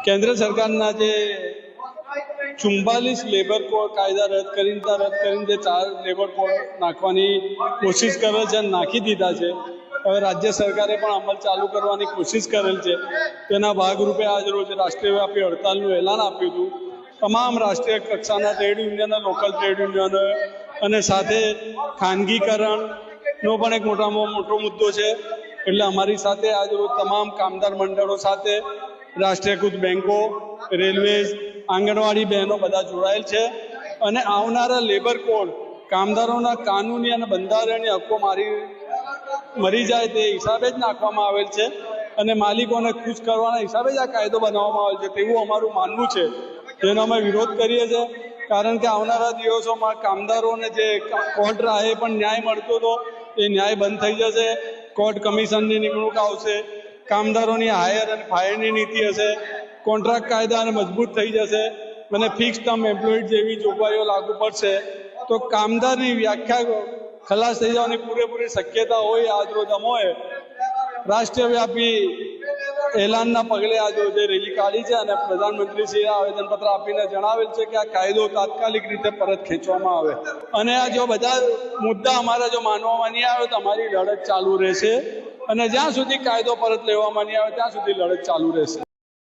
કેન્દ્ર સરકારના જે 44 લેબર કોડ કાયદા રદ કરીને જે 4 લેબર કોડ નાખવાની કોશિશ કરે છે અને નાખી દીધા છે. હવે રાજ્ય સરકારે પણ અમલ ચાલુ કરવાની કોશિશ કરેલ છે. તેના ભાગરૂપે આજ રોજ રાષ્ટ્રીયવ્યાપી હડતાલનું એલાન આપ્યું હતું. તમામ રાષ્ટ્રીય કક્ષાના ટ્રેડ યુનિયન, લોકલ ટ્રેડ યુનિયનો અને સાથે ખાનગીકરણનો પણ એક મોટામાં મોટો મુદ્દો છે. એટલે અમારી સાથે આજ રોજ તમામ કામદાર મંડળો સાથે રાષ્ટ્રીયકૃત બેંકો, રેલવેઝ, આંગણવાડી બહેનો બધા જોડાયેલ છે. અને આવનારા લેબર કોડ કામદારોના કાનૂની અને બંધારણીય હક્કો મરી જાય તે હિસાબે જ નાખવામાં આવેલ છે અને માલિકોને ખુશ કરવાના હિસાબે જ આ કાયદો બનાવવામાં આવેલ છે તેવું અમારું માનવું છે, જેનો અમે વિરોધ કરીએ છીએ. કારણ કે આવનારા દિવસોમાં કામદારોને જે કોર્ટ રાહે પણ ન્યાય મળતો હતો એ ન્યાય બંધ થઈ જશે. કોર્ટ કમિશનની નિમણૂક આવશે, કામદારોની હાયર અને ફાયરની નીતિ હશે, કોન્ટ્રાક્ટ કાયદા અને મજબૂત થઈ જશે અને ફિક્સ ટર્મ એમ્પ્લોયડ જેવી જોગવાઈઓ લાગુ પડશે. તો કામદારની વ્યાખ્યા ખલાસ થઈ જવાની પૂરેપૂરી શક્યતા હોય. આજ રોજ અમોએ રાષ્ટ્રવ્યાપી એલાનના પગલે આજ રોજ રેલી કાઢી છે અને પ્રધાનમંત્રીશ્રીએ આવેદનપત્ર આપીને જણાવેલ છે કે આ કાયદો તાત્કાલિક રીતે પરત ખેંચવામાં આવે. અને આ જો બધા મુદ્દા અમારા જો માનવામાં નહીં આવે તો અમારી લડત ચાલુ રહેશે અને જ્યાં સુધી કાયદો પરત લેવામાં નહીં આવે ત્યાં સુધી લડત ચાલુ રહેશે.